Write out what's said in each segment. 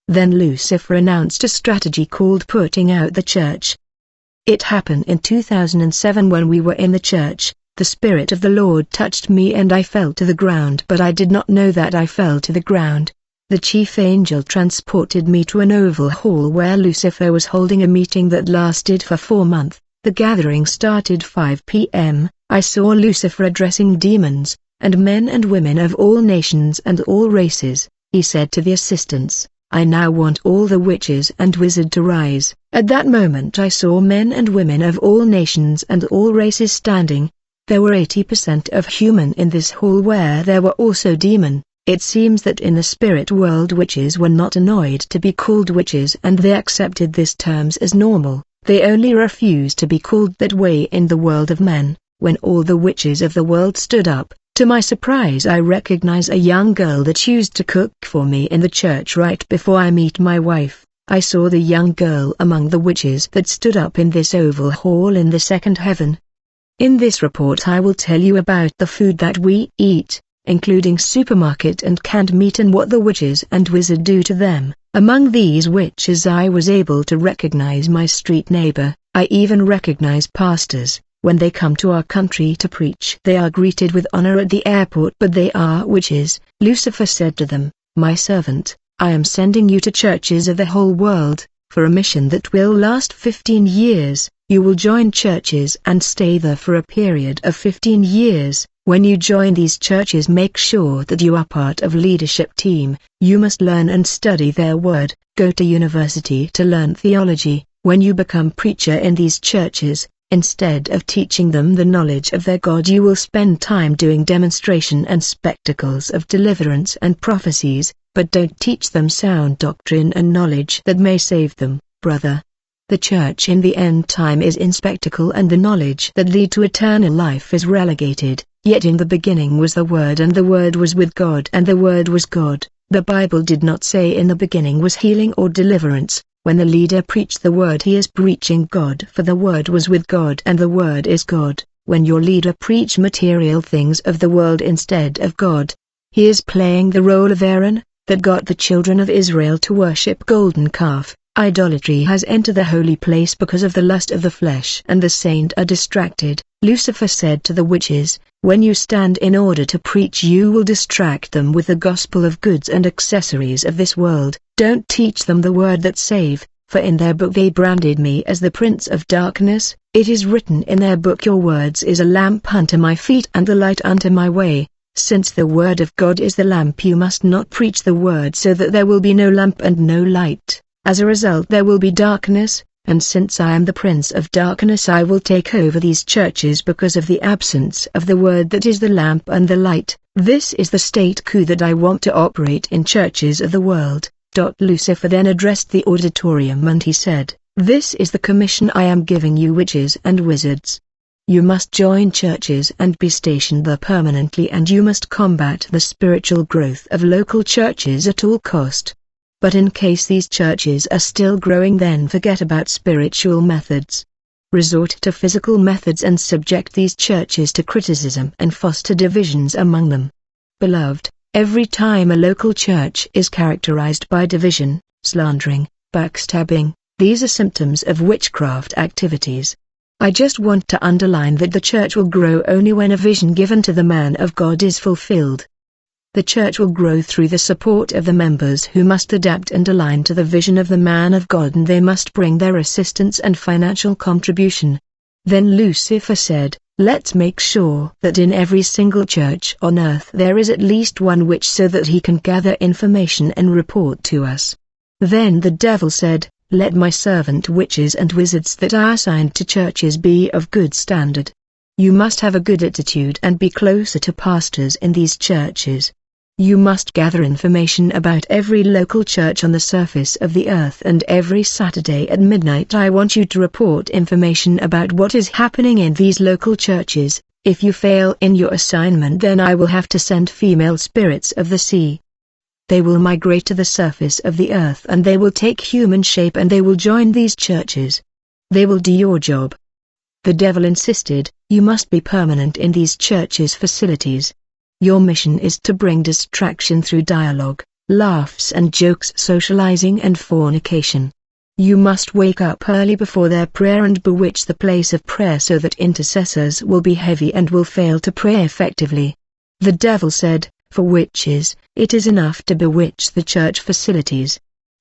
Then Lucifer announced a strategy called putting out the church. It happened in 2007 when we were in the church. The Spirit of the Lord touched me and I fell to the ground, but I did not know that I fell to the ground. The chief angel transported me to an oval hall where Lucifer was holding a meeting that lasted for 4 months. The gathering started 5 p.m. I saw Lucifer addressing demons, and men and women of all nations and all races. He said to the assistants, "I now want all the witches and wizards to rise." At that moment I saw men and women of all nations and all races standing. There were 80% of human in this hall where there were also demon. It seems that in the spirit world witches were not annoyed to be called witches and they accepted these terms as normal. They only refused to be called that way in the world of men. When all the witches of the world stood up, to my surprise I recognize a young girl that used to cook for me in the church right before I meet my wife. I saw the young girl among the witches that stood up in this oval hall in the second heaven. In this report I will tell you about the food that we eat, including supermarket and canned meat and what the witches and wizards do to them. Among these witches I was able to recognize my street neighbor. I even recognize pastors. When they come to our country to preach, they are greeted with honor at the airport, but they are witches. Lucifer said to them, "My servant, I am sending you to churches of the whole world, for a mission that will last 15 years. You will join churches and stay there for a period of 15 years. When you join these churches, make sure that you are part of leadership team. You must learn and study their word, go to university to learn theology. When you become preacher in these churches, instead of teaching them the knowledge of their God, you will spend time doing demonstration and spectacles of deliverance and prophecies, but don't teach them sound doctrine and knowledge that may save them, brother. The church in the end time is in spectacle and the knowledge that lead to eternal life is relegated. Yet in the beginning was the Word and the Word was with God and the Word was God." The Bible did not say in the beginning was healing or deliverance. When the leader preached the word, he is preaching God, for the Word was with God and the Word is God. When your leader preach material things of the world instead of God, he is playing the role of Aaron, that got the children of Israel to worship golden calf. Idolatry has entered the holy place because of the lust of the flesh, and the saints are distracted. Lucifer said to the witches, "When you stand in order to preach, you will distract them with the gospel of goods and accessories of this world. Don't teach them the word that save, for in their book they branded me as the prince of darkness. It is written in their book, your words is a lamp unto my feet and a light unto my way." Since the word of God is the lamp, you must not preach the word so that there will be no lamp and no light. As a result there will be darkness, and since I am the prince of darkness, I will take over these churches because of the absence of the word that is the lamp and the light. This is the state quo that I want to operate in churches of the world. Lucifer then addressed the auditorium and he said, "This is the commission I am giving you, witches and wizards. You must join churches and be stationed there permanently, and you must combat the spiritual growth of local churches at all cost. But in case these churches are still growing, then forget about spiritual methods. Resort to physical methods and subject these churches to criticism and foster divisions among them." Beloved, every time a local church is characterized by division, slandering, backstabbing, these are symptoms of witchcraft activities. I just want to underline that the church will grow only when a vision given to the man of God is fulfilled. The church will grow through the support of the members who must adapt and align to the vision of the man of God, and they must bring their assistance and financial contribution. Then Lucifer said, "Let's make sure that in every single church on earth there is at least one witch so that he can gather information and report to us." Then the devil said, "Let my servant witches and wizards that are assigned to churches be of good standard. You must have a good attitude and be closer to pastors in these churches. You must gather information about every local church on the surface of the earth, and every Saturday at midnight I want you to report information about what is happening in these local churches. If you fail in your assignment, then I will have to send female spirits of the sea. They will migrate to the surface of the earth and they will take human shape and they will join these churches. They will do your job." The devil insisted, "You must be permanent in these churches' facilities. Your mission is to bring distraction through dialogue. laughs and jokes, socializing and fornication. You must wake up early before their prayer and bewitch the place of prayer so that intercessors will be heavy and will fail to pray effectively. The devil said, for witches, it is enough to bewitch the church facilities.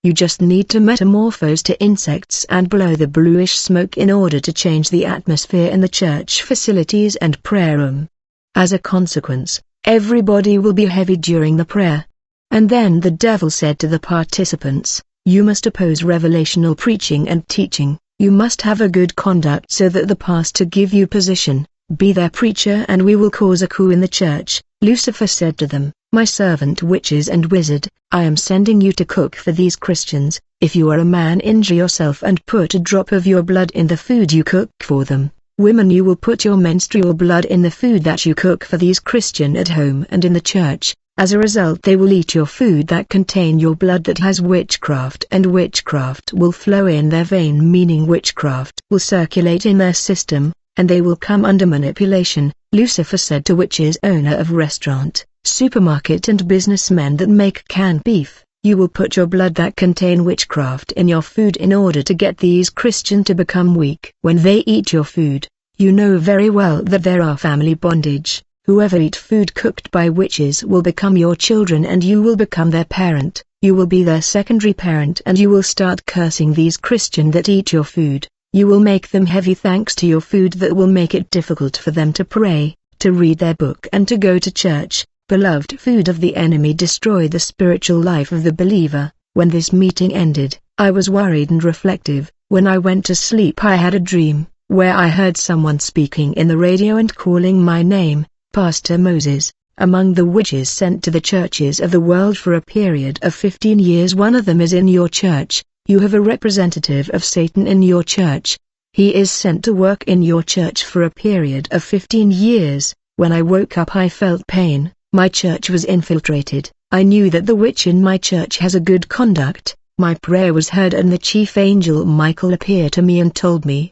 You just need to metamorphose to insects and blow the bluish smoke in order to change the atmosphere in the church facilities and prayer room. As a consequence, everybody will be heavy during the prayer. And then the devil said to the participants, you must oppose revelational preaching and teaching, you must have a good conduct so that the pastor give you position, be their preacher and we will cause a coup in the church. Lucifer said to them, my servant witches and wizard, I am sending you to cook for these Christians. If you are a man, injure yourself and put a drop of your blood in the food you cook for them. Women, you will put your menstrual blood in the food that you cook for these Christians at home and in the church. As a result, they will eat your food that contain your blood that has witchcraft, and witchcraft will flow in their vein, meaning witchcraft will circulate in their system, and they will come under manipulation. Lucifer said to witches, owner of restaurant, supermarket and businessmen that make canned beef, you will put your blood that contain witchcraft in your food in order to get these Christians to become weak. When they eat your food, you know very well that there are family bondage. Whoever eat food cooked by witches will become your children and you will become their parent. You will be their secondary parent and you will start cursing these Christians that eat your food. You will make them heavy thanks to your food that will make it difficult for them to pray, to read their book and to go to church. Beloved, food of the enemy destroy the spiritual life of the believer. When this meeting ended, I was worried and reflective. When I went to sleep, I had a dream, where I heard someone speaking in the radio and calling my name, Pastor Moses. Among the witches sent to the churches of the world for a period of 15 years, one of them is in your church. You have a representative of Satan in your church. He is sent to work in your church for a period of 15 years. When I woke up, I felt pain. My church was infiltrated. I knew that the witch in my church has a good conduct. My prayer was heard and the chief angel Michael appeared to me and told me,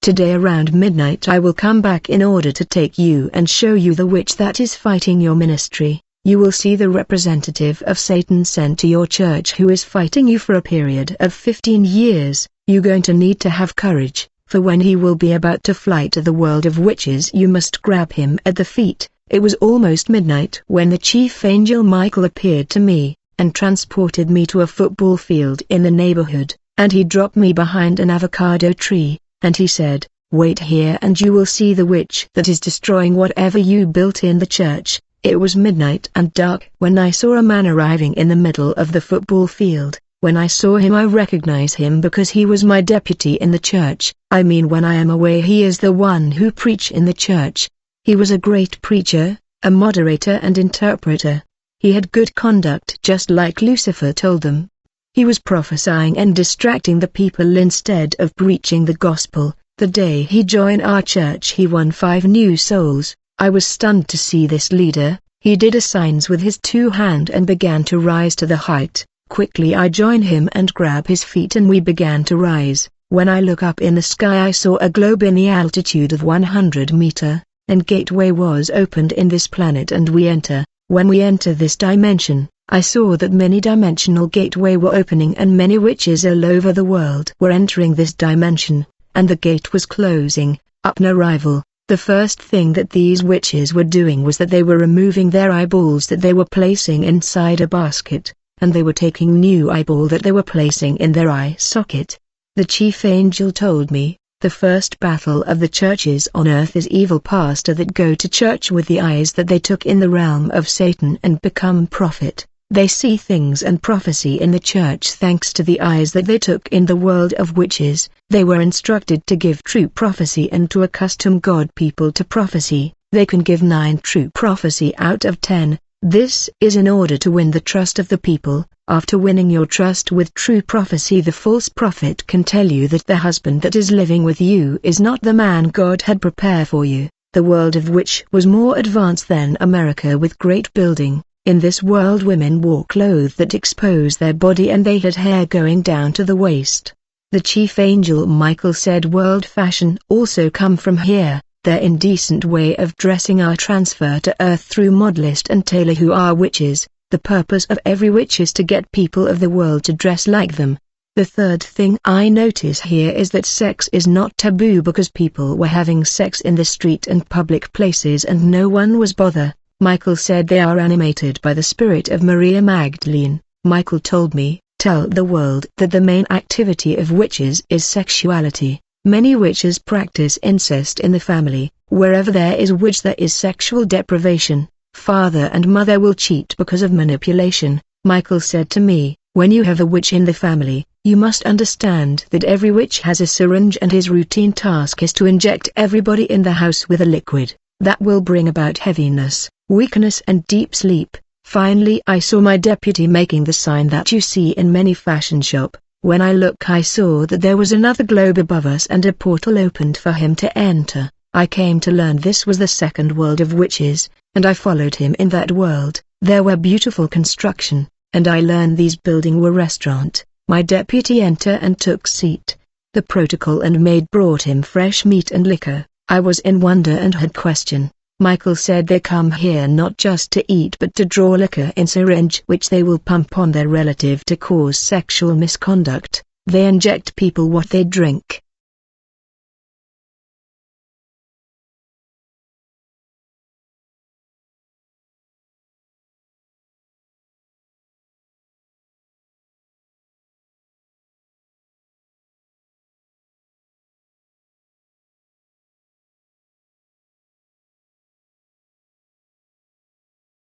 today around midnight I will come back in order to take you and show you the witch that is fighting your ministry. You will see the representative of Satan sent to your church who is fighting you for a period of 15 years. You're going to need to have courage, for when he will be about to fly to the world of witches, you must grab him at the feet. It was almost midnight when the chief angel Michael appeared to me, and transported me to a football field in the neighborhood, and he dropped me behind an avocado tree, and he said, wait here and you will see the witch that is destroying whatever you built in the church. It was midnight and dark when I saw a man arriving in the middle of the football field. When I saw him, I recognized him because he was my deputy in the church. I mean, when I am away, he is the one who preach in the church. He was a great preacher, a moderator and interpreter. He had good conduct just like Lucifer told them. He was prophesying and distracting the people instead of preaching the gospel. The day he joined our church, he won 5 new souls. I was stunned to see this leader. He did a signs with his 2 hands and began to rise to the height. Quickly I joined him and grabbed his feet and we began to rise. When I look up in the sky, I saw a globe in the altitude of 100 meters, and gateway was opened in this planet and we enter. When we enter this dimension, I saw that many dimensional gateway were opening and many witches all over the world were entering this dimension, and the gate was closing. Upon arrival, the first thing that these witches were doing was that they were removing their eyeballs that they were placing inside a basket, and they were taking new eyeball that they were placing in their eye socket. The chief angel told me, the first battle of the churches on earth is evil pastor that go to church with the eyes that they took in the realm of Satan and become prophet. They see things and prophecy in the church thanks to the eyes that they took in the world of witches. They were instructed to give true prophecy and to accustom God people to prophecy. They can give 9 true prophecy out of 10. This is in order to win the trust of the people. After winning your trust with true prophecy, the false prophet can tell you that the husband that is living with you is not the man God had prepared for you. The world of witch was more advanced than America with great building. In this world women wore clothes that expose their body and they had hair going down to the waist. The chief angel Michael said world fashion also come from here. Their indecent way of dressing are transferred to earth through modelist and tailor who are witches. The purpose of every witch is to get people of the world to dress like them. The third thing I notice here is that sex is not taboo because people were having sex in the street and public places and no one was bother. Michael said they are animated by the spirit of Maria Magdalene. Michael told me, tell the world that the main activity of witches is sexuality. Many witches practice incest in the family. Wherever there is witch there is sexual deprivation. Father and mother will cheat because of manipulation. Michael said to me, when you have a witch in the family, you must understand that every witch has a syringe and his routine task is to inject everybody in the house with a liquid that will bring about heaviness, weakness and deep sleep. Finally I saw my deputy making the sign that you see in many fashion shop. When I look I saw that there was another globe above us and a portal opened for him to enter. I came to learn this was the second world of witches, and I followed him in that world. There were beautiful construction, and I learned these building were restaurant. My deputy entered and took seat. The protocol and maid brought him fresh meat and liquor. I was in wonder and had question. Michael said they come here not just to eat but to draw liquor in syringe which they will pump on their relative to cause sexual misconduct. They inject people what they drink.